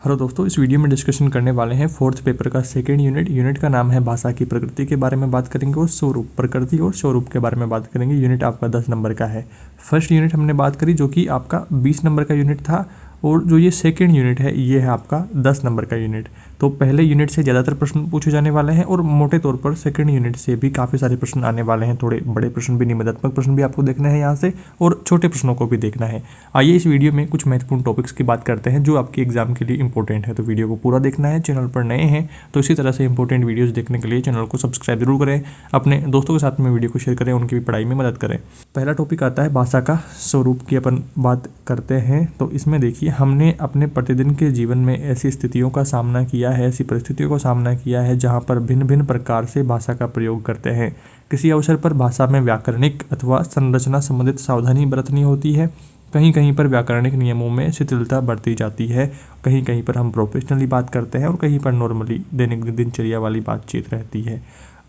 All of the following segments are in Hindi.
हेलो दोस्तों, इस वीडियो में डिस्कशन करने वाले हैं फोर्थ पेपर का सेकेंड यूनिट का नाम है भाषा की प्रकृति के बारे में बात करेंगे और स्वरूप, प्रकृति और स्वरूप के बारे में बात करेंगे। यूनिट आपका 10 नंबर का है। फर्स्ट यूनिट हमने बात करी जो कि आपका 20 नंबर का यूनिट था, और जो ये सेकेंड यूनिट है ये है आपका 10 नंबर का यूनिट। तो पहले यूनिट से ज़्यादातर प्रश्न पूछे जाने वाले हैं और मोटे तौर पर सेकंड यूनिट से भी काफ़ी सारे प्रश्न आने वाले हैं। थोड़े बड़े प्रश्न भी, निबंधात्मक प्रश्न भी आपको देखना है यहाँ से, और छोटे प्रश्नों को भी देखना है। आइए इस वीडियो में कुछ महत्वपूर्ण टॉपिक्स की बात करते हैं जो आपके एग्जाम के लिए इंपॉर्टेंट है। तो वीडियो को पूरा देखना है। चैनल पर नए हैं तो इसी तरह से इंपॉर्टेंट वीडियोज़ देखने के लिए चैनल को सब्सक्राइब जरूर करें, अपने दोस्तों के साथ में वीडियो को शेयर करें, उनकी भी पढ़ाई में मदद करें। पहला टॉपिक आता है भाषा का स्वरूप की अपन बात करते हैं। तो इसमें देखिए, हमने अपने प्रतिदिन के जीवन में ऐसी स्थितियों का सामना किया है, ऐसी परिस्थितियों को सामना किया है जहाँ पर भिन्न भिन्न प्रकार से भाषा का प्रयोग करते हैं। किसी अवसर पर भाषा में व्याकरणिक अथवा संरचना संबंधित सावधानी बरतनी होती है, कहीं कहीं पर व्याकरणिक नियमों में शिथिलता बरती जाती है, कहीं कहीं पर हम प्रोफेशनली बात करते हैं और कहीं पर नॉर्मली दैनिक दिनचर्या वाली बातचीत रहती है।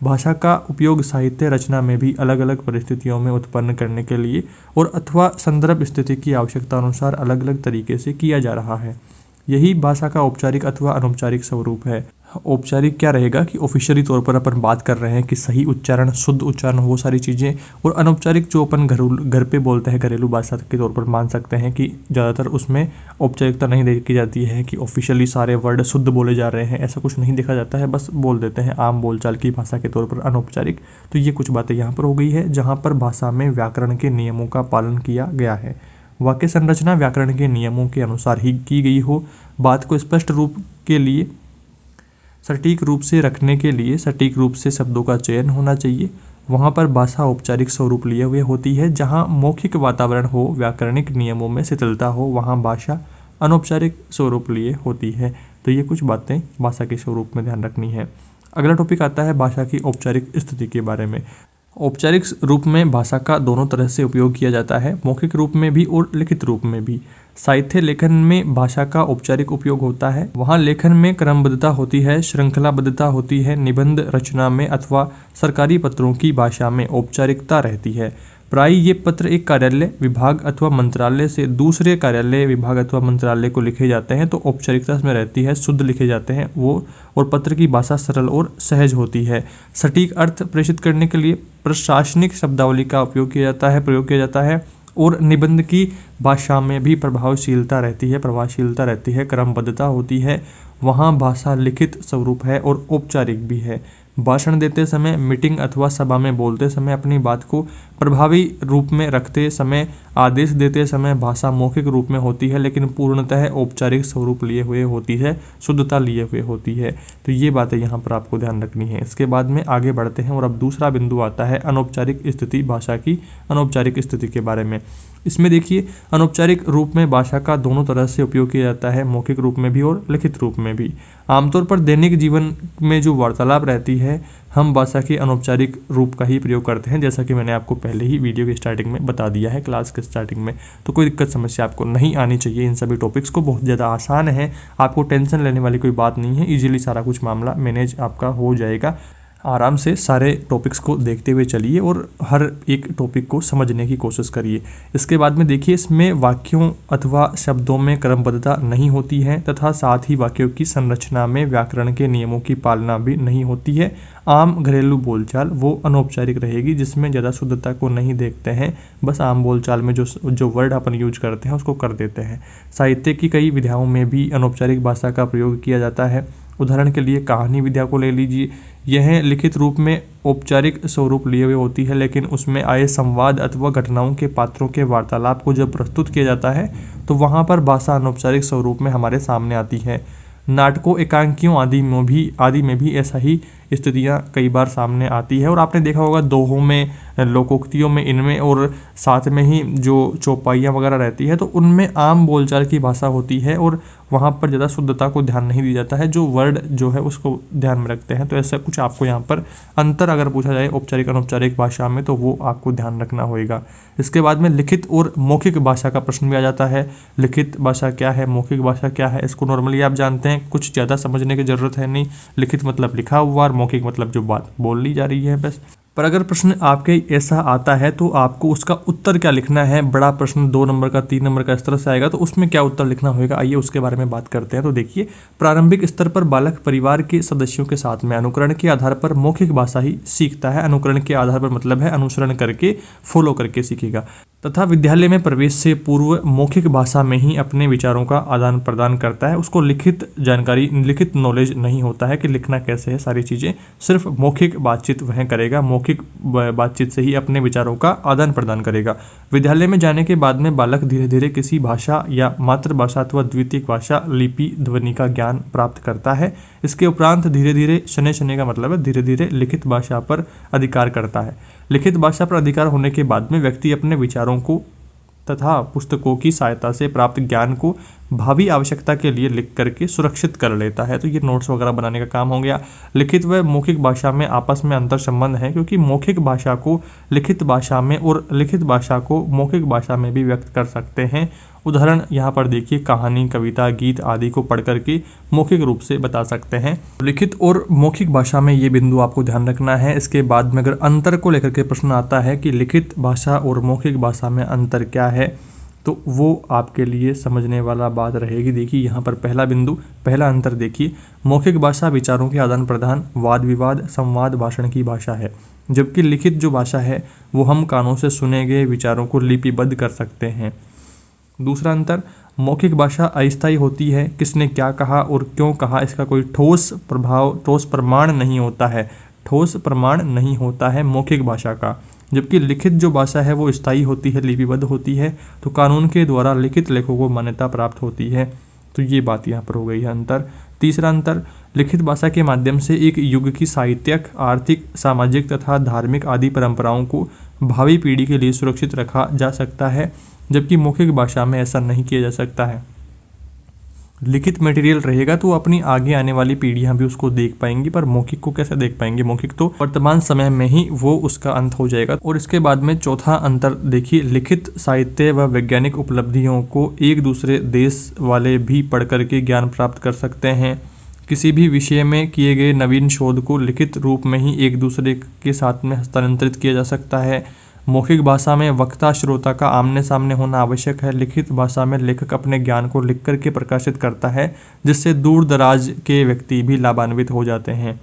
भाषा का उपयोग साहित्य रचना में भी अलग अलग परिस्थितियों में उत्पन्न करने के लिए और अथवा संदर्भ स्थिति की आवश्यकता अनुसार अलग अलग तरीके से किया जा रहा है। यही भाषा का औपचारिक अथवा अनौपचारिक स्वरूप है। औपचारिक क्या रहेगा कि ऑफिशियली तौर पर अपन बात कर रहे हैं कि सही उच्चारण, शुद्ध उच्चारण, वो सारी चीज़ें। और अनौपचारिक जो अपन घर पे बोलते हैं, घरेलू भाषा के तौर पर मान सकते हैं कि ज़्यादातर उसमें औपचारिकता नहीं देखी जाती है कि ऑफिशियली सारे वर्ड शुद्ध बोले जा रहे हैं, ऐसा कुछ नहीं देखा जाता है, बस बोल देते हैं आम बोलचाल की भाषा के तौर पर अनौपचारिक। तो ये कुछ बातें यहाँ पर हो गई है जहाँ पर भाषा में व्याकरण के नियमों का पालन किया गया है। वाक्य संरचना व्याकरण के नियमों के अनुसार ही की गई हो। बात को स्पष्ट रूप के लिए, सटीक रूप से रखने के लिए सटीक रूप से शब्दों का चयन होना चाहिए। वहाँ पर भाषा औपचारिक स्वरूप लिए हुए होती है। जहाँ मौखिक वातावरण हो, व्याकरणिक नियमों में शिथिलता हो, वहाँ भाषा अनौपचारिक स्वरूप लिए होती है। तो ये कुछ बातें भाषा के स्वरूप में ध्यान रखनी है। अगला टॉपिक आता है भाषा की औपचारिक स्थिति के बारे में। औपचारिक रूप में भाषा का दोनों तरह से उपयोग किया जाता है, मौखिक रूप में भी और लिखित रूप में भी। साहित्य लेखन में भाषा का औपचारिक उपयोग होता है। वहाँ लेखन में क्रमबद्धता होती है, श्रृंखलाबद्धता होती है। निबंध रचना में अथवा सरकारी पत्रों की भाषा में औपचारिकता रहती है। प्राय ये पत्र एक कार्यालय, विभाग अथवा मंत्रालय से दूसरे कार्यालय, विभाग अथवा मंत्रालय को लिखे जाते हैं, तो औपचारिकता इसमें रहती है, शुद्ध लिखे जाते हैं वो। और पत्र की भाषा सरल और सहज होती है। सटीक अर्थ प्रेषित करने के लिए प्रशासनिक शब्दावली का प्रयोग किया जाता है। और निबंध की भाषा में भी प्रभावशीलता रहती है, क्रमबद्धता होती है। वहाँ भाषा लिखित स्वरूप है और औपचारिक भी है। भाषण देते समय, मीटिंग अथवा सभा में बोलते समय, अपनी बात को प्रभावी रूप में रखते समय, आदेश देते समय भाषा मौखिक रूप में होती है, लेकिन पूर्णतः औपचारिक स्वरूप लिए हुए होती है, शुद्धता लिए हुए होती है। तो ये बातें यहाँ पर आपको ध्यान रखनी है। इसके बाद में आगे बढ़ते हैं और अब दूसरा बिंदु आता है अनौपचारिक स्थिति, भाषा की अनौपचारिक स्थिति के बारे में। इसमें देखिए, अनौपचारिक रूप में भाषा का दोनों तरह से उपयोग किया जाता है, मौखिक रूप में भी और लिखित रूप में भी। आमतौर पर दैनिक जीवन में जो वार्तालाप रहती है, हम भाषा के अनौपचारिक रूप का ही प्रयोग करते हैं, जैसा कि मैंने आपको पहले ही वीडियो की स्टार्टिंग में बता दिया है, क्लास के स्टार्टिंग में। तो कोई दिक्कत समस्या आपको नहीं आनी चाहिए। इन सभी टॉपिक्स को बहुत ज़्यादा आसान है, आपको टेंशन लेने वाली कोई बात नहीं है। इजीली सारा कुछ मामला मैनेज आपका हो जाएगा। आराम से सारे टॉपिक्स को देखते हुए चलिए और हर एक टॉपिक को समझने की कोशिश करिए। इसके बाद में देखिए, इसमें वाक्यों अथवा शब्दों में क्रमबद्धता नहीं होती है तथा साथ ही वाक्यों की संरचना में व्याकरण के नियमों की पालना भी नहीं होती है। आम घरेलू बोलचाल वो अनौपचारिक रहेगी, जिसमें ज़्यादा शुद्धता को नहीं देखते हैं, बस आम बोलचाल में जो वर्ड अपन यूज करते हैं उसको कर देते हैं। साहित्य की कई विधाओं में भी अनौपचारिक भाषा का प्रयोग किया जाता है। उदाहरण के लिए कहानी विधा को ले लीजिए। यह लिखित रूप में औपचारिक स्वरूप लिए हुए होती है, लेकिन उसमें आए संवाद अथवा घटनाओं के पात्रों के वार्तालाप को जब प्रस्तुत किया जाता है तो वहाँ पर भाषा अनौपचारिक स्वरूप में हमारे सामने आती है। नाटकों, एकांकियों आदि में भी ऐसा ही स्थितियाँ कई बार सामने आती है। और आपने देखा होगा दोहों में, लोकोक्तियों में, इनमें और साथ में ही जो चौपाइयाँ वगैरह रहती है तो उनमें आम बोलचाल की भाषा होती है और वहाँ पर ज़्यादा शुद्धता को ध्यान नहीं दिया जाता है, जो वर्ड जो है उसको ध्यान में रखते हैं। तो ऐसा कुछ आपको यहाँ पर अंतर अगर पूछा जाए औपचारिक अनौपचारिक भाषा में तो वो आपको ध्यान रखना होगा। इसके बाद में लिखित और मौखिक भाषा का प्रश्न भी आ जाता है। लिखित भाषा क्या है, मौखिक भाषा क्या है, इसको नॉर्मली आप जानते हैं, कुछ ज़्यादा समझने की ज़रूरत है नहीं। लिखित मतलब लिखा हुआ, मौखिक मतलब जो बात बोल ली जा रही है बस। पर अगर प्रश्न आपके ऐसा आता है तो आपको उसका उत्तर क्या लिखना है। बड़ा प्रश्न 2 नंबर का, 3 नंबर का इस तरह से आएगा तो उसमें क्या उत्तर लिखना होगा, आइए उसके बारे में बात करते हैं। तो देखिए, प्रारंभिक स्तर पर बालक परिवार के सदस्यों के साथ में अनुकरण के आधार पर मौखिक भाषा ही सीखता है। अनुकरण के आधार पर मतलब है अनुसरण करके, फॉलो करके सीखेगा, तथा विद्यालय में प्रवेश से पूर्व मौखिक भाषा में ही अपने विचारों का आदान प्रदान करता है। उसको लिखित जानकारी, लिखित नॉलेज नहीं होता है कि लिखना कैसे है, सारी चीज़ें सिर्फ मौखिक बातचीत वह करेगा, मौखिक बातचीत से ही अपने विचारों का आदान प्रदान करेगा। विद्यालय में जाने के बाद में बालक धीरे धीरे किसी भाषा या मातृभाषा अथवा द्वितीय भाषा, लिपि, ध्वनि का ज्ञान प्राप्त करता है। इसके उपरांत धीरे धीरे, शनै शनै का मतलब है धीरे धीरे, लिखित भाषा पर अधिकार करता है। लिखित भाषा पर अधिकार होने के बाद में व्यक्ति अपने विचारों को तथा पुस्तकों की सहायता से प्राप्त ज्ञान को भावी आवश्यकता के लिए लिख करके सुरक्षित कर लेता है। तो ये नोट्स वगैरह बनाने का काम हो गया। लिखित व मौखिक भाषा में आपस में अंतर संबंध है, क्योंकि मौखिक भाषा को लिखित भाषा में और लिखित भाषा को मौखिक भाषा में भी व्यक्त कर सकते हैं। उदाहरण यहाँ पर देखिए, कहानी, कविता, गीत आदि को पढ़ करके मौखिक रूप से बता सकते हैं। लिखित और मौखिक भाषा में ये बिंदु आपको ध्यान रखना है। इसके बाद में अगर अंतर को लेकर के प्रश्न आता है कि लिखित भाषा और मौखिक भाषा में अंतर क्या है, तो वो आपके लिए समझने वाला बात रहेगी। देखिए यहाँ पर पहला बिंदु, पहला अंतर देखिए, मौखिक भाषा विचारों के आदान प्रदान, वाद विवाद, संवाद, भाषण की भाषा है, जबकि लिखित जो भाषा है वो हम कानों से सुने गए विचारों को लिपिबद्ध कर सकते हैं। दूसरा अंतर, मौखिक भाषा अस्थायी होती है, किसने क्या कहा और क्यों कहा इसका कोई ठोस प्रमाण नहीं होता है, ठोस प्रमाण नहीं होता है मौखिक भाषा का। जबकि लिखित जो भाषा है वो स्थायी होती है, लिपिबद्ध होती है, तो कानून के द्वारा लिखित लेखों को मान्यता प्राप्त होती है। तो ये बात यहाँ पर हो गई है अंतर। तीसरा अंतर, लिखित भाषा के माध्यम से एक युग की साहित्यिक, आर्थिक, सामाजिक तथा धार्मिक आदि परंपराओं को भावी पीढ़ी के लिए सुरक्षित रखा जा सकता है, जबकि मौखिक भाषा में ऐसा नहीं किया जा सकता है। लिखित मटेरियल रहेगा तो अपनी आगे आने वाली पीढ़ियां भी उसको देख पाएंगी, पर मौखिक को कैसे देख पाएंगे, मौखिक तो वर्तमान समय में ही वो उसका अंत हो जाएगा। और इसके बाद में चौथा अंतर देखिए, लिखित साहित्य व वैज्ञानिक उपलब्धियों को एक दूसरे देश वाले भी पढ़ करके ज्ञान प्राप्त कर सकते हैं। किसी भी विषय में किए गए नवीन शोध को लिखित रूप में ही एक दूसरे के साथ में हस्तांतरित किया जा सकता है। मौखिक भाषा में वक्ता श्रोता का आमने सामने होना आवश्यक है। लिखित भाषा में लेखक अपने ज्ञान को लिख करके प्रकाशित करता है, जिससे दूर दराज के व्यक्ति भी लाभान्वित हो जाते हैं।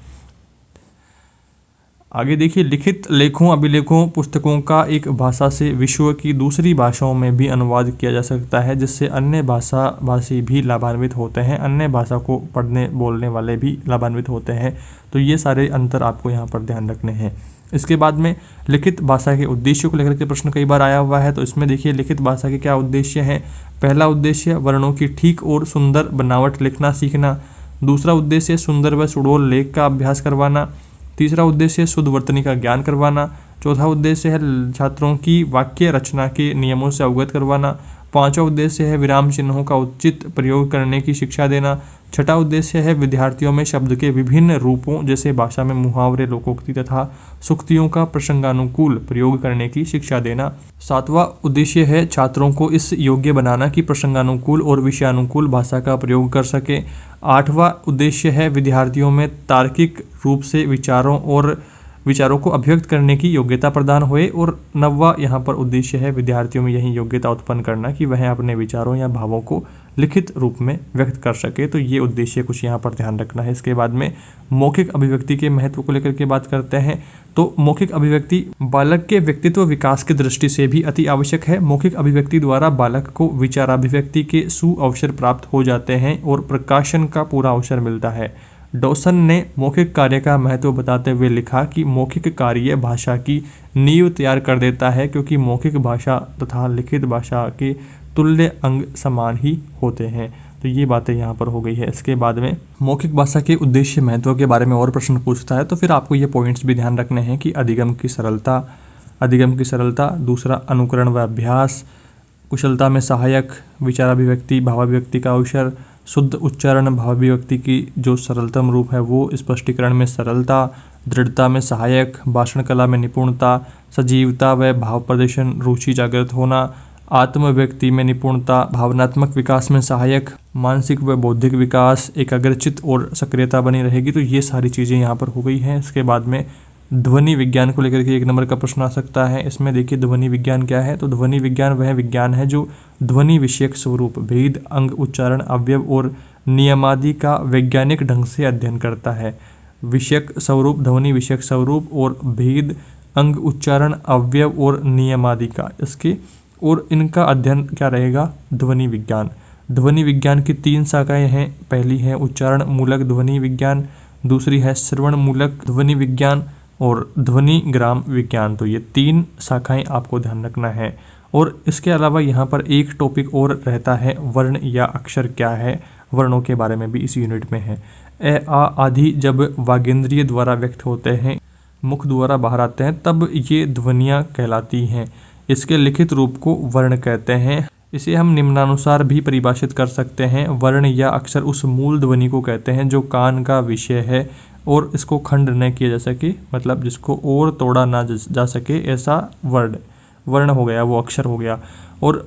आगे देखिए, लिखित लेखों, अभिलेखों, पुस्तकों का एक भाषा से विश्व की दूसरी भाषाओं में भी अनुवाद किया जा सकता है, जिससे अन्य भाषी भी लाभान्वित होते हैं, अन्य भाषा को पढ़ने बोलने वाले भी लाभान्वित होते हैं। तो ये सारे अंतर आपको यहाँ पर ध्यान रखने हैं। इसके बाद में लिखित भाषा के उद्देश्यों को लेकर के प्रश्न कई बार आया हुआ है, तो इसमें देखिए लिखित भाषा के क्या उद्देश्य हैं। पहला उद्देश्य, वर्णों की ठीक और सुंदर बनावट लिखना सीखना। दूसरा उद्देश्य, सुंदर व सुडौल लेख का अभ्यास करवाना। तीसरा उद्देश्य, शुद्ध वर्तनी का ज्ञान करवाना। चौथा उद्देश्य है छात्रों की वाक्य रचना के नियमों से अवगत करवाना। पांचवा उद्देश्य है विराम चिन्हों का उचित प्रयोग करने की शिक्षा देना। छठा उद्देश्य है विद्यार्थियों में शब्द के विभिन्न रूपों जैसे भाषा में मुहावरे, लोकोक्ति तथा सूक्तियों का प्रसंगानुकूल प्रयोग करने की शिक्षा देना। सातवां उद्देश्य है छात्रों को इस योग्य बनाना कि प्रसंगानुकूल और विषयानुकूल भाषा का प्रयोग कर सके। आठवां उद्देश्य है विद्यार्थियों में तार्किक रूप से विचारों को अभिव्यक्त करने की योग्यता प्रदान होए। और नौवां यहाँ पर उद्देश्य है विद्यार्थियों में यही योग्यता उत्पन्न करना कि वह अपने विचारों या भावों को लिखित रूप में व्यक्त कर सके। तो ये उद्देश्य कुछ यहाँ पर ध्यान रखना है। इसके बाद में मौखिक अभिव्यक्ति के महत्व को लेकर के बात करते हैं। तो मौखिक अभिव्यक्ति बालक के व्यक्तित्व विकास की दृष्टि से भी अति आवश्यक है। मौखिक अभिव्यक्ति द्वारा बालक को विचाराभिव्यक्ति के सुअवसर प्राप्त हो जाते हैं और प्रकाशन का पूरा अवसर मिलता है। डॉसन ने मौखिक कार्य का महत्व बताते हुए लिखा कि मौखिक कार्य भाषा की नींव तैयार कर देता है, क्योंकि मौखिक भाषा तथा लिखित भाषा के तुल्य अंग समान ही होते हैं। तो ये बातें यहाँ पर हो गई है। इसके बाद में मौखिक भाषा के उद्देश्य महत्व के बारे में और प्रश्न पूछता है, तो फिर आपको ये पॉइंट्स भी ध्यान रखने हैं कि अधिगम की सरलता, दूसरा अनुकरण व अभ्यास, कुशलता में सहायक, विचाराभिव्यक्ति, भावाभिव्यक्ति का अवसर, शुद्ध उच्चारण, भावाभिव्यक्ति की जो सरलतम रूप है वो, स्पष्टीकरण में सरलता, दृढ़ता में सहायक, भाषण कला में निपुणता, सजीवता व भाव प्रदर्शन रुचि जागृत होना, आत्मव्यक्ति में निपुणता, भावनात्मक विकास में सहायक, मानसिक व बौद्धिक विकास, एकाग्रचित और सक्रियता बनी रहेगी। तो ये सारी चीज़ें यहाँ पर हो गई हैं। इसके बाद में ध्वनि विज्ञान को लेकर के 1 नंबर का प्रश्न आ सकता है। इसमें देखिए ध्वनि विज्ञान क्या है, तो ध्वनि विज्ञान वह विज्ञान है जो ध्वनि विषयक स्वरूप, भेद, अंग, उच्चारण, अवयव और नियमादि का वैज्ञानिक ढंग से अध्ययन करता है। विषयक स्वरूप, ध्वनि विषयक स्वरूप और भेद, अंग, उच्चारण, अवयव और नियमादि का, इसके और इनका अध्ययन क्या रहेगा, ध्वनि विज्ञान। ध्वनि विज्ञान की 3 शाखाएं हैं। पहली है उच्चारण मूलक ध्वनि विज्ञान, दूसरी है श्रवण मूलक ध्वनि विज्ञान और ध्वनि ग्राम विज्ञान। तो ये 3 शाखाएं आपको ध्यान रखना है। और इसके अलावा यहाँ पर एक टॉपिक और रहता है, वर्ण या अक्षर क्या है, वर्णों के बारे में भी इस यूनिट में है। ए, आ आदि जब वागेंद्रिय द्वारा व्यक्त होते हैं, मुख द्वारा बाहर आते हैं, तब ये ध्वनियाँ कहलाती हैं। इसके लिखित रूप को वर्ण कहते हैं। इसे हम निम्नानुसार भी परिभाषित कर सकते हैं। वर्ण या अक्षर उस मूल ध्वनि को कहते हैं जो कान का विषय है और इसको खंड न किया जा सके, मतलब जिसको और तोड़ा ना जा सके, ऐसा वर्ण हो गया, वो अक्षर हो गया। और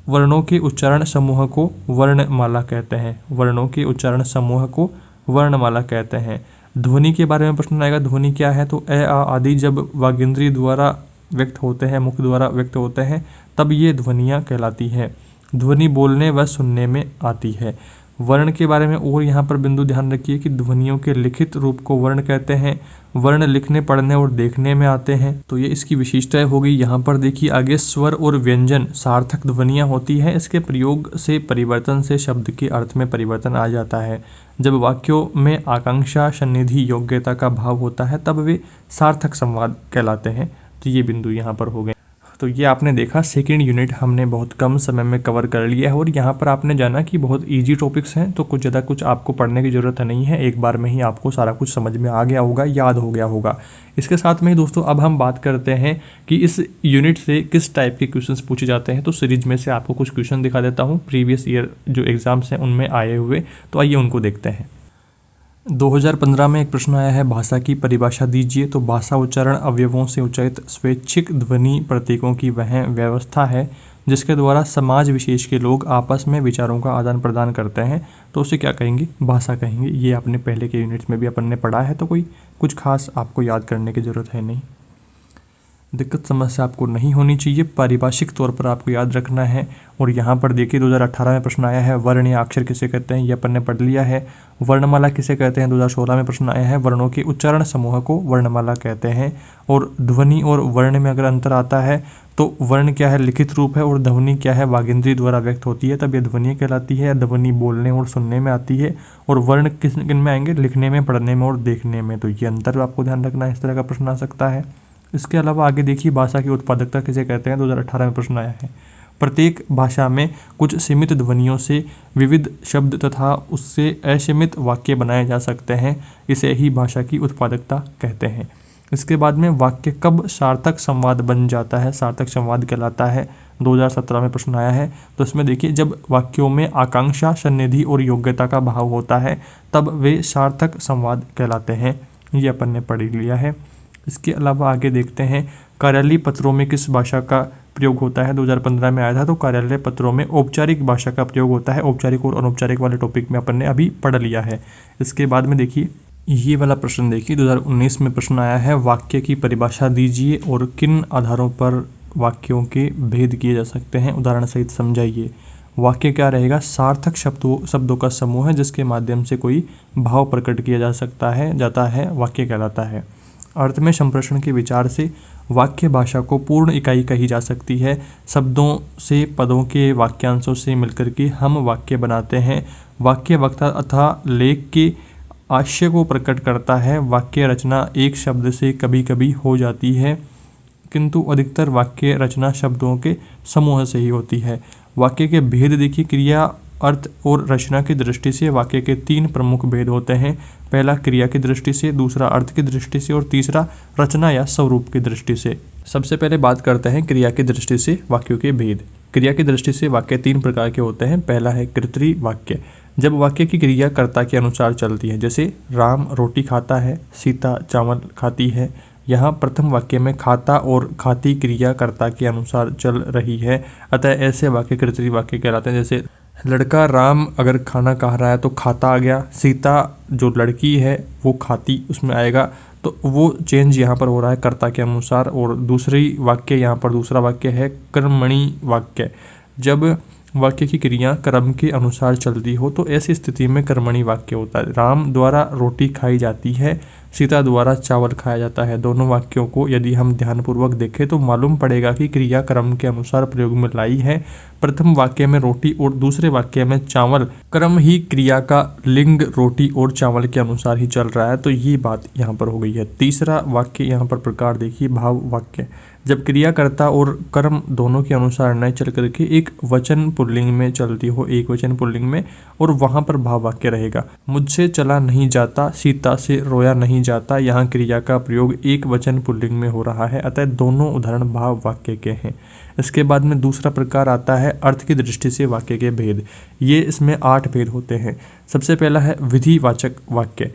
वर्णों के उच्चारण समूह को वर्णमाला कहते हैं। वर्णों के उच्चारण समूह को वर्णमाला कहते हैं। ध्वनि के बारे में प्रश्न आएगा, ध्वनि क्या है, तो ए, आ आदि जब वागेंद्रिय द्वारा व्यक्त होते हैं, मुख द्वारा व्यक्त होते हैं, तब ये ध्वनियाँ कहलाती है। ध्वनि बोलने व सुनने में आती है। वर्ण के बारे में और यहाँ पर बिंदु ध्यान रखिए कि ध्वनियों के लिखित रूप को वर्ण कहते हैं। वर्ण लिखने, पढ़ने और देखने में आते हैं, तो ये इसकी विशेषताएं हो गई। यहाँ पर देखिए आगे स्वर और व्यंजन सार्थक ध्वनियाँ होती है। इसके प्रयोग से, परिवर्तन से शब्द के अर्थ में परिवर्तन आ जाता है। जब वाक्यों में आकांक्षा, सन्निधि, योग्यता का भाव होता है, तब वे सार्थक संवाद कहलाते हैं। तो ये बिंदु यहाँ पर हो गए। तो ये आपने देखा सेकंड यूनिट हमने बहुत कम समय में कवर कर लिया है और यहाँ पर आपने जाना कि बहुत इजी टॉपिक्स हैं, तो ज़्यादा कुछ आपको पढ़ने की ज़रूरत नहीं है। एक बार में ही आपको सारा कुछ समझ में आ गया होगा, याद हो गया होगा। इसके साथ में ही दोस्तों अब हम बात करते हैं कि इस यूनिट से किस टाइप के क्वेश्चंस पूछे जाते हैं। तो सीरीज में से आपको कुछ क्वेश्चन दिखा देता हूँ, प्रीवियस ईयर जो एग्जाम्स हैं उनमें आए हुए। तो आइए उनको देखते हैं। 2015 में एक प्रश्न आया है, भाषा की परिभाषा दीजिए। तो भाषा उच्चारण अवयवों से उच्चारित स्वैच्छिक ध्वनि प्रतीकों की वह व्यवस्था है जिसके द्वारा समाज विशेष के लोग आपस में विचारों का आदान प्रदान करते हैं। तो उसे क्या कहेंगे, भाषा कहेंगे। ये आपने पहले के यूनिट्स में भी अपन ने पढ़ा है, तो कोई कुछ खास आपको याद करने की ज़रूरत है नहीं। दिक्कत समस्या आपको नहीं होनी चाहिए, पारिभाषिक तौर पर आपको याद रखना है। और यहाँ पर देखिए 2018 में प्रश्न आया है, वर्ण या अक्षर किसे कहते हैं, ये अपन ने पढ़ लिया है। वर्णमाला किसे कहते हैं, 2016 में प्रश्न आया है, वर्णों के उच्चारण समूह को वर्णमाला कहते हैं। और ध्वनि और वर्ण में अगर अंतर आता है तो वर्ण क्या है, लिखित रूप है, और ध्वनि क्या है, वागेंद्रिय द्वारा व्यक्त होती है, तब ये ध्वनि कहलाती है। ध्वनि बोलने और सुनने में आती है। और वर्ण किन में आएंगे, लिखने में, पढ़ने में और देखने में। तो ये अंतर आपको ध्यान रखना है, इस तरह का प्रश्न आ सकता है। इसके अलावा आगे देखिए, भाषा की उत्पादकता किसे कहते हैं, 2018 में प्रश्न आया है। प्रत्येक भाषा में कुछ सीमित ध्वनियों से विविध शब्द तथा उससे असीमित वाक्य बनाए जा सकते हैं, इसे ही भाषा की उत्पादकता कहते हैं। इसके बाद में वाक्य कब सार्थक संवाद बन जाता है, सार्थक संवाद कहलाता है, 2017 में प्रश्न आया है। तो इसमें देखिए, जब वाक्यों में आकांक्षा, सन्निधि और योग्यता का भाव होता है, तब वे सार्थक संवाद कहलाते हैं। ये अपन ने पढ़ लिया है। इसके अलावा आगे देखते हैं, कार्यालय पत्रों में किस भाषा का प्रयोग होता है, 2015 में आया था। तो कार्यालय पत्रों में औपचारिक भाषा का प्रयोग होता है। औपचारिक और अनौपचारिक वाले टॉपिक में अपन ने अभी पढ़ लिया है। इसके बाद में देखिए, ये वाला प्रश्न देखिए, 2019 में प्रश्न आया है, वाक्य की परिभाषा दीजिए और किन आधारों पर वाक्यों के भेद किए जा सकते हैं, उदाहरण सहित समझाइए। वाक्य क्या रहेगा, सार्थक शब्दों का समूह है जिसके माध्यम से कोई भाव प्रकट किया जाता है, वाक्य कहलाता है। अर्थ में संप्रेषण के विचार से वाक्य भाषा को पूर्ण इकाई कही जा सकती है। शब्दों से, पदों के वाक्यांशों से मिलकर के हम वाक्य बनाते हैं। वाक्य वक्ता अथवा लेख के आशय को प्रकट करता है। वाक्य रचना एक शब्द से कभी कभी हो जाती है, किंतु अधिकतर वाक्य रचना शब्दों के समूह से ही होती है। वाक्य के भेद देखिए, क्रिया, अर्थ और रचना की दृष्टि से वाक्य के 3 प्रमुख भेद होते हैं। पहला क्रिया की दृष्टि से, दूसरा अर्थ की दृष्टि से और तीसरा रचना या स्वरूप की दृष्टि से। सबसे पहले बात करते हैं क्रिया की दृष्टि से वाक्यों के भेद। क्रिया की दृष्टि से वाक्य 3 प्रकार के होते हैं। पहला है कर्तृ वाक्य, जब वाक्य की क्रिया कर्ता के अनुसार चलती है, जैसे राम रोटी खाता है, सीता चावल खाती है। यहाँ प्रथम वाक्य में खाता और खाती क्रिया कर्ता के अनुसार चल रही है, अतः ऐसे वाक्य कर्तृ वाक्य कहलाते हैं। जैसे लड़का राम अगर खाना खा रहा है तो खाता आ गया, सीता जो लड़की है वो खाती उसमें आएगा। तो वो चेंज यहाँ पर हो रहा है कर्ता के अनुसार। और दूसरी वाक्य यहाँ पर दूसरा वाक्य है कर्मणि वाक्य। जब वाक्य की क्रिया क्रम के अनुसार चलती हो तो ऐसी स्थिति में कर्मणि वाक्य होता है। राम द्वारा रोटी खाई जाती है, सीता द्वारा चावल खाया जाता है। दोनों वाक्यों को यदि हम ध्यानपूर्वक देखें तो मालूम पड़ेगा कि क्रिया क्रम के अनुसार प्रयोग में लाई है। प्रथम वाक्य में रोटी और दूसरे वाक्य में चावल, क्रम ही क्रिया का लिंग रोटी और चावल के अनुसार ही चल रहा है, तो ये बात यहाँ पर हो गई है। तीसरा वाक्य यहाँ पर प्रकार देखिए, भाव वाक्य। जब क्रियाकर्ता और कर्म दोनों के अनुसार न चल करके एक वचन पुल्लिंग में चलती हो, एक वचन पुल्लिंग में, और वहां पर भाव वाक्य रहेगा। मुझसे चला नहीं जाता, सीता से रोया नहीं जाता। यहाँ क्रिया का प्रयोग एक वचन पुल्लिंग में हो रहा है, अतः दोनों उदाहरण भाव वाक्य के हैं। इसके बाद में दूसरा प्रकार आता है अर्थ की दृष्टि से वाक्य के भेद। ये इसमें 8 भेद होते हैं। सबसे पहला है विधिवाचक वाक्य।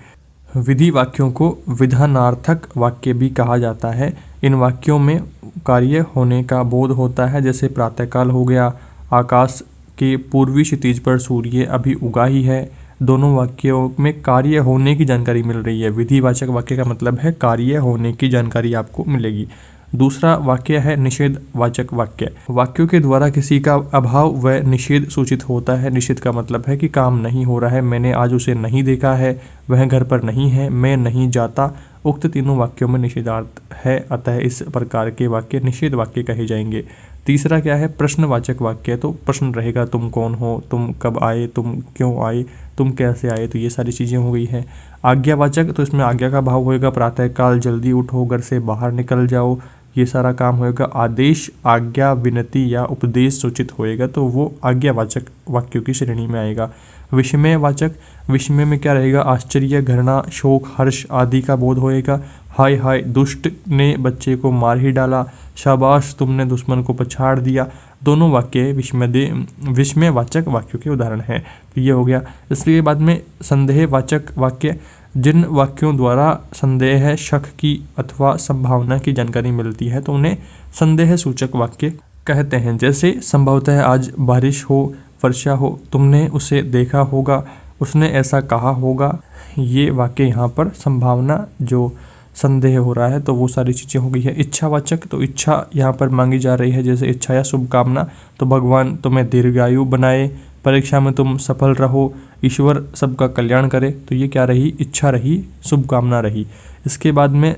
विधि वाक्यों को विधानार्थक वाक्य भी कहा जाता है। इन वाक्यों में कार्य होने का बोध होता है, जैसे प्रातःकाल हो गया, आकाश के पूर्वी क्षितिज पर सूर्य अभी उगा ही है। दोनों वाक्यों में कार्य होने की जानकारी मिल रही है। विधिवाचक वाक्य का मतलब है कार्य होने की जानकारी आपको मिलेगी। दूसरा वाक्य है निषेधवाचक वाक्य। वाक्यों के द्वारा किसी का अभाव व निषेध सूचित होता है। निषेध का मतलब है कि काम नहीं हो रहा है, मैंने आज उसे नहीं देखा है, वह घर पर नहीं है, मैं नहीं जाता। उक्त तीनों वाक्यों में निषेधार्थ है, अतः इस प्रकार के वाक्य निषेध वाक्य कहे जाएंगे। तीसरा क्या है, प्रश्नवाचक वाक्य। तो प्रश्न रहेगा, तुम कौन हो, तुम कब आए, तुम क्यों आए, तुम कैसे आए, तो ये सारी चीज़ें हो गई हैं। आज्ञावाचक, तो इसमें आज्ञा का भाव होएगा, प्रातःकाल जल्दी उठो, घर से बाहर निकल जाओ, ये सारा काम होएगा। आदेश, आज्ञा, विनती या उपदेश सूचित होएगा, तो वो आज्ञावाचक वाक्यों की श्रेणी में आएगा। विस्मयवाचक, विस्मय में क्या रहेगा, आश्चर्य, घृणा, शोक, हर्ष आदि का बोध होएगा। हाय हाय, दुष्ट ने बच्चे को मार ही डाला, शाबाश तुमने दुश्मन को पछाड़ दिया। दोनों वाक्य विस्मयवाचक वाक्यों के उदाहरण हैं। तो ये हो गया। इसके बाद में संदेहवाचक वाक्य। जिन वाक्यों द्वारा संदेह, शक की अथवा संभावना की जानकारी मिलती है तो उन्हें संदेह सूचक वाक्य कहते हैं। जैसे संभवतः आज बारिश हो, वर्षा हो, तुमने उसे देखा होगा, उसने ऐसा कहा होगा। ये वाक्य यहाँ पर संभावना जो संदेह हो रहा है, तो वो सारी चीज़ें हो गई है। इच्छावाचक, तो इच्छा यहाँ पर मांगी जा रही है, जैसे इच्छा या शुभकामना, तो भगवान तुम्हें दीर्घायु बनाए, परीक्षा में तुम सफल रहो, ईश्वर सबका कल्याण करे। तो ये क्या रही, इच्छा रही, शुभकामना रही। इसके बाद में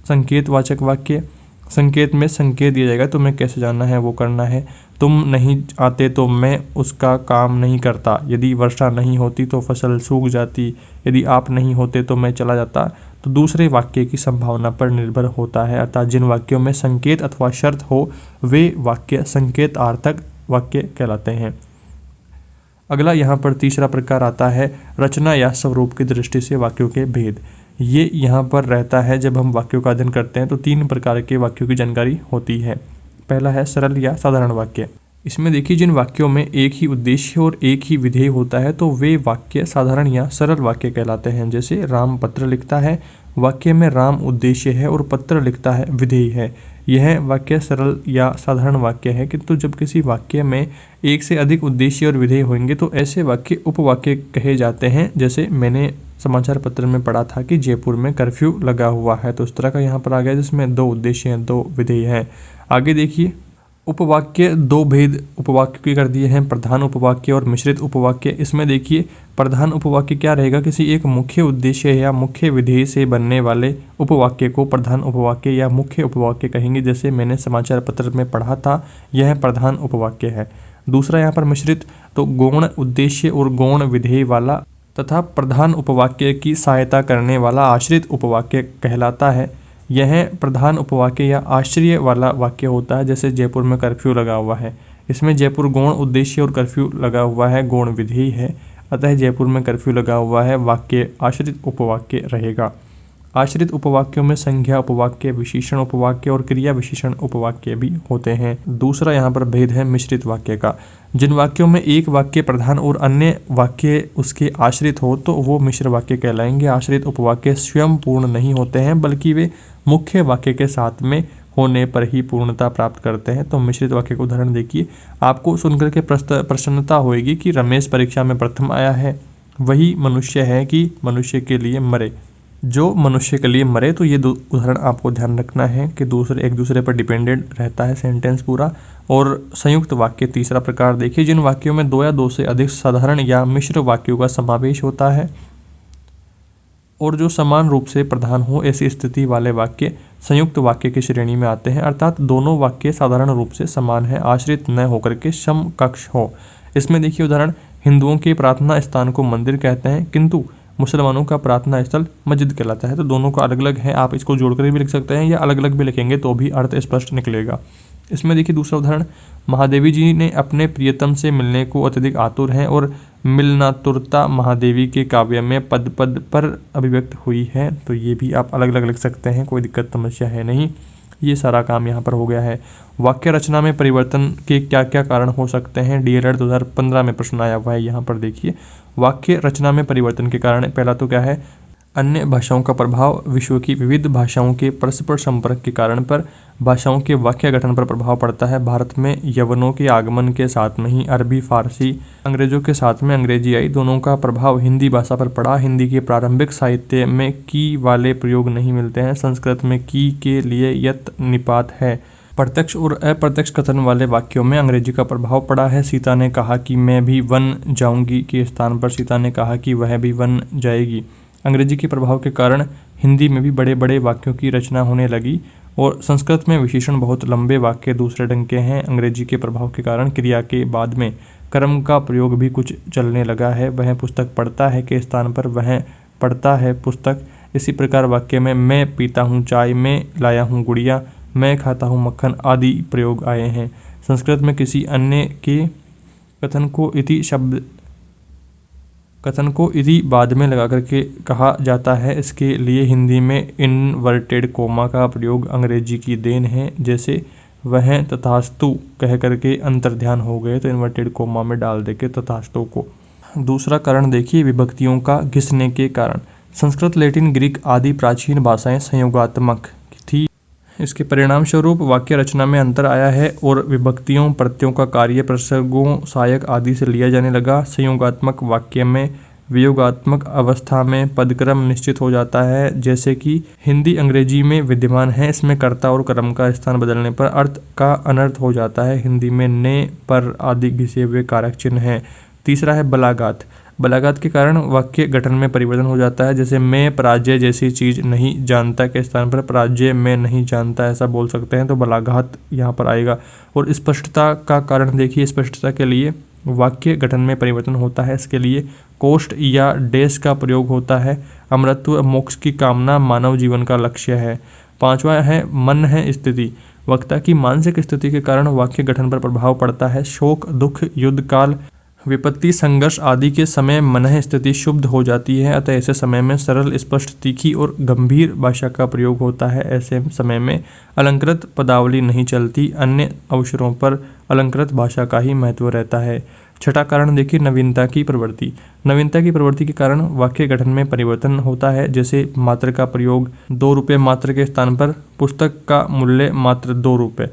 संकेतवाचक वाक्य। संकेत में संकेत दिया जाएगा, तुम्हें कैसे जानना है वो करना है। तुम नहीं आते तो मैं उसका काम नहीं करता, यदि वर्षा नहीं होती तो फसल सूख जाती, यदि आप नहीं होते तो मैं चला जाता। तो दूसरे वाक्य की संभावना पर निर्भर होता है, अर्थात जिन वाक्यों में संकेत अथवा शर्त हो वे वाक्य संकेतार्थक वाक्य कहलाते हैं। अगला यहाँ पर तीसरा प्रकार आता है रचना या स्वरूप की दृष्टि से वाक्यों के भेद। ये यहाँ पर रहता है जब हम वाक्यों का अध्ययन करते हैं तो 3 प्रकार के वाक्यों की जानकारी होती है। पहला है सरल या साधारण वाक्य। इसमें देखिए, जिन वाक्यों में एक ही उद्देश्य और एक ही विधेय होता है तो वे वाक्य साधारण या सरल वाक्य कहलाते हैं। जैसे राम पत्र लिखता है, वाक्य में राम उद्देश्य है और पत्र लिखता है विधेय है। यह वाक्य सरल या साधारण वाक्य है। किंतु जब किसी वाक्य में एक से अधिक उद्देश्य और विधेय होंगे तो ऐसे वाक्य उपवाक्य कहे जाते हैं। जैसे मैंने समाचार पत्र में पढ़ा था कि जयपुर में कर्फ्यू लगा हुआ है, तो उस तरह का यहाँ पर आ गया जिसमें 2 उद्देश्य हैं, 2 विधेय हैं। आगे देखिए, उपवाक्य 2 भेद उपवाक्य के कर दिए हैं, प्रधान उपवाक्य और मिश्रित उपवाक्य। इसमें देखिए, प्रधान उपवाक्य क्या रहेगा, किसी एक मुख्य उद्देश्य या मुख्य विधेय से बनने वाले उपवाक्य को प्रधान उपवाक्य या मुख्य उपवाक्य कहेंगे। जैसे मैंने समाचार पत्र में पढ़ा था, यह प्रधान उपवाक्य है। दूसरा यहाँ पर मिश्रित, तो गौण उद्देश्य और गौण विधेय वाला तथा प्रधान उपवाक्य की सहायता करने वाला आश्रित उपवाक्य कहलाता है। यह प्रधान उपवाक्य या आश्रय वाला वाक्य होता है। जैसे जयपुर में कर्फ्यू लगा हुआ है, इसमें जयपुर गौण उद्देश्य और कर्फ्यू लगा हुआ है गौण विधेय है, अतः जयपुर में कर्फ्यू लगा हुआ है वाक्य आश्रित उपवाक्य रहेगा। आश्रित उपवाक्यों में संज्ञा उपवाक्य, विशेषण उपवाक्य और क्रिया विशेषण उपवाक्य भी होते हैं। दूसरा यहाँ पर भेद है मिश्रित वाक्य का। जिन वाक्यों में एक वाक्य प्रधान और अन्य वाक्य उसके आश्रित हो तो वो मिश्र वाक्य कहलाएंगे। आश्रित उपवाक्य स्वयं पूर्ण नहीं होते हैं, बल्कि वे मुख्य वाक्य के साथ में होने पर ही पूर्णता प्राप्त करते हैं। तो मिश्रित वाक्य का उदाहरण देखिए, आपको सुनकर के प्रसन्नता होगी कि रमेश परीक्षा में प्रथम आया है, वही मनुष्य है कि मनुष्य के लिए मरे। जो मनुष्य के लिए मरे। तो ये दो उदाहरण आपको ध्यान रखना है कि दूसरे एक दूसरे पर डिपेंडेंट रहता है सेंटेंस पूरा। और संयुक्त वाक्य तीसरा प्रकार देखिए, जिन वाक्यों में दो या दो से अधिक साधारण या मिश्र वाक्यों का समावेश होता है और जो समान रूप से प्रधान हो, ऐसी स्थिति वाले वाक्य संयुक्त वाक्य की श्रेणी में आते हैं। अर्थात दोनों वाक्य साधारण रूप से समान है, आश्रित न होकर के समकक्ष हो। इसमें देखिए उदाहरण, हिंदुओं के प्रार्थना स्थान को मंदिर कहते हैं किंतु मुसलमानों का प्रार्थना स्थल मस्जिद कहलाता है। तो दोनों का अलग अलग है, आप इसको जोड़कर भी लिख सकते हैं या अलग अलग भी लिखेंगे तो भी अर्थ स्पष्ट निकलेगा। इसमें देखिए दूसरा उदाहरण, महादेवी जी ने अपने प्रियतम से मिलने को अत्यधिक आतुर हैं और मिलनातुरता महादेवी के काव्य में पद पद पर अभिव्यक्त हुई है। तो ये भी आप अलग अलग लिख सकते हैं, कोई दिक्कत समस्या है नहीं। ये सारा काम यहाँ पर हो गया है। वाक्य रचना में परिवर्तन के क्या क्या कारण हो सकते हैं, डीएलएड 2015 में प्रश्न आया हुआ है। यहाँ पर देखिए वाक्य रचना में परिवर्तन के कारण पहला तो क्या है, अन्य भाषाओं का प्रभाव, विश्व की विविध भाषाओं के परस्पर संपर्क के कारण पर भाषाओं के वाक्य गठन पर प्रभाव पड़ता है। भारत में यवनों के आगमन के साथ में ही अरबी, फारसी, अंग्रेजों के साथ में अंग्रेजी आई। दोनों का प्रभाव हिंदी भाषा पर पड़ा। हिंदी के प्रारंभिक साहित्य में की वाले प्रयोग नहीं मिलते हैं। संस्कृत में की के लिए यत निपात है। प्रत्यक्ष और अप्रत्यक्ष कथन वाले वाक्यों में अंग्रेजी का प्रभाव पड़ा है। सीता ने कहा कि मैं भी वन जाऊंगी के स्थान पर सीता ने कहा कि वह भी वन जाएगी। अंग्रेजी के प्रभाव के कारण हिंदी में भी बड़े बड़े वाक्यों की रचना होने लगी और संस्कृत में विशेषण बहुत लंबे वाक्य दूसरे ढंग के हैं। अंग्रेजी के प्रभाव के कारण क्रिया के बाद में कर्म का प्रयोग भी कुछ चलने लगा है। वह पुस्तक पढ़ता है के स्थान पर वह पढ़ता है पुस्तक। इसी प्रकार वाक्य में मैं पीता हूँ चाय, मैं लाया हूँ गुड़िया, मैं खाता हूँ मक्खन आदि प्रयोग आए हैं। संस्कृत में किसी अन्य के कथन को इति बाद में लगा करके कहा जाता है। इसके लिए हिंदी में इनवर्टेड कोमा का प्रयोग अंग्रेजी की देन है। जैसे वह तथास्तु कह करके अंतर्ध्यान हो गए तो इन्वर्टेड कोमा में डाल दे के तथास्तु को। दूसरा कारण देखिए, विभक्तियों का घिसने के कारण। संस्कृत, लैटिन, ग्रीक आदि प्राचीन भाषाएं संयोगात्मक थी। इसके परिणाम स्वरूप वाक्य रचना में अंतर आया है और विभक्तियों, प्रत्ययों का कार्य प्रसंगों, सहायक आदि से लिया जाने लगा। संयोगात्मक वाक्य में वियोगात्मक अवस्था में पदक्रम निश्चित हो जाता है, जैसे कि हिंदी अंग्रेजी में विद्यमान है। इसमें कर्ता और कर्म का स्थान बदलने पर अर्थ का अनर्थ हो जाता है। हिंदी में ने, पर आदि घिसे हुए कारक चिन्ह हैं। तीसरा है बलागात। बलागात के कारण वाक्य गठन में परिवर्तन हो जाता है। जैसे मैं पराजय जैसी चीज नहीं जानता के स्थान पर पराजय मैं नहीं जानता ऐसा बोल सकते हैं। तो बलाघात यहाँ पर आएगा। और स्पष्टता का कारण देखिए, स्पष्टता के लिए वाक्य गठन में परिवर्तन होता है। इसके लिए कोष्ठ या डेस का प्रयोग होता है। अमरत्व, मोक्ष की कामना मानव जीवन का लक्ष्य है। पांचवा है मन है स्थिति। वक्ता की मानसिक स्थिति के कारण वाक्य गठन पर प्रभाव पड़ता है। शोक, दुख, युद्ध काल, विपत्ति, संघर्ष आदि के समय मन स्थिति शुद्ध हो जाती है। अतः ऐसे समय में सरल, स्पष्ट, तीखी और गंभीर भाषा का प्रयोग होता है। ऐसे समय में अलंकृत पदावली नहीं चलती। अन्य अवसरों पर अलंकृत भाषा का ही महत्व रहता है। छठा कारण देखिए, नवीनता की प्रवृत्ति। नवीनता की प्रवृत्ति के कारण वाक्य गठन में परिवर्तन होता है। जैसे मात्र का प्रयोग, 2 रुपये मात्र के स्थान पर पुस्तक का मूल्य मात्र 2 रुपये।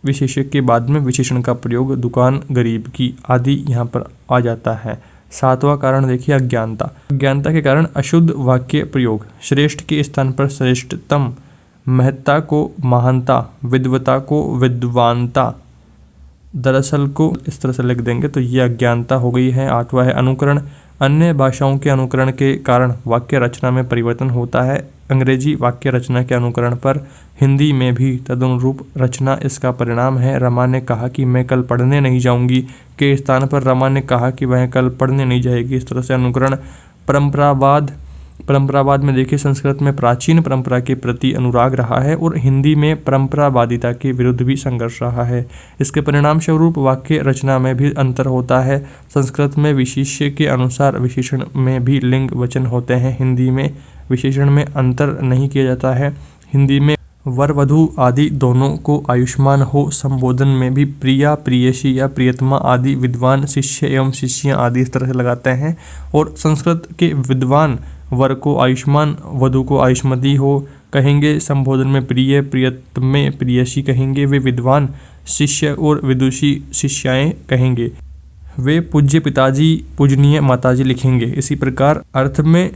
विशेषक के बाद में विशेषण का प्रयोग, दुकान गरीब की आदि यहाँ पर आ जाता है। सातवां कारण देखिए, अज्ञानता। अज्ञानता के कारण अशुद्ध वाक्य प्रयोग। श्रेष्ठ के स्थान पर श्रेष्ठतम, महत्ता को महानता, विद्वता को विद्वानता, दरअसल को इस तरह से लिख देंगे तो ये अज्ञानता हो गई है। आठवां है अनुकरण। अन्य भाषाओं के अनुकरण के कारण वाक्य रचना में परिवर्तन होता है। अंग्रेजी वाक्य रचना के अनुकरण पर हिंदी में भी तदनुरूप रचना इसका परिणाम है। रमा ने कहा कि मैं कल पढ़ने नहीं जाऊंगी के स्थान पर रमा ने कहा कि वह कल पढ़ने नहीं जाएगी। इस तरह से अनुकरण। परंपरावाद में देखिए, संस्कृत में प्राचीन परंपरा के प्रति अनुराग रहा है और हिंदी में परंपरावादिता के विरुद्ध भी संघर्ष रहा है। इसके परिणाम स्वरूप वाक्य रचना में भी अंतर होता है। संस्कृत में विशेष्य के अनुसार विशेषण में भी लिंग वचन होते हैं। हिंदी में विशेषण में अंतर नहीं किया जाता है। हिंदी में वर, वधू आदि दोनों को आयुष्मान हो संबोधन में भी प्रिया, प्रियसी या प्रियतमा आदि, विद्वान, शिष्य एवं शिष्या आदि इस तरह से लगाते हैं। और संस्कृत के विद्वान वर को आयुष्मान, वधू को आयुष्मती हो कहेंगे। संबोधन में प्रिय, प्रियतमे, प्रियसी कहेंगे। वे विद्वान शिष्य और विदुषी शिष्याएं कहेंगे। वे पूज्य पिताजी, पूजनीय माताजी लिखेंगे। इसी प्रकार अर्थ में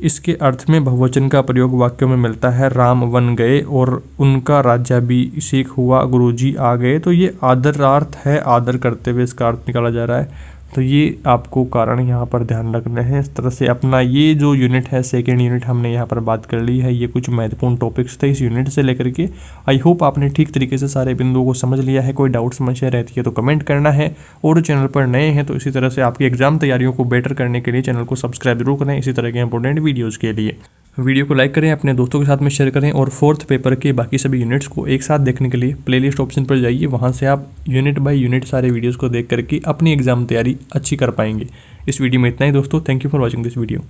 इसके अर्थ में बहुवचन का प्रयोग वाक्यों में मिलता है। राम वन गए और उनका राज्याभिषेक हुआ, गुरुजी आ गए। तो ये आदरार्थ है, आदर करते हुए इसका अर्थ निकाला जा रहा है। तो ये आपको कारण यहाँ पर ध्यान रखने हैं। इस तरह से अपना ये जो यूनिट है, सेकेंड यूनिट, हमने यहाँ पर बात कर ली है। ये कुछ महत्वपूर्ण टॉपिक्स थे इस यूनिट से लेकर के। आई होप आपने ठीक तरीके से सारे बिंदुओं को समझ लिया है। कोई डाउट समस्या रहती है तो कमेंट करना है, और चैनल पर नए हैं तो इसी तरह से आपकी एग्जाम तैयारियों को बेटर करने के लिए चैनल को सब्सक्राइब जरूर करें इसी तरह के इंपॉर्टेंट वीडियोज़ के लिए। वीडियो को लाइक करें, अपने दोस्तों के साथ में शेयर करें, और फोर्थ पेपर के बाकी सभी यूनिट्स को एक साथ देखने के लिए प्लेलिस्ट ऑप्शन पर जाइए। वहां से आप यूनिट बाय यूनिट सारे वीडियोस को देख करके अपनी एग्जाम तैयारी अच्छी कर पाएंगे। इस वीडियो में इतना ही दोस्तों। Thank you for watching this video.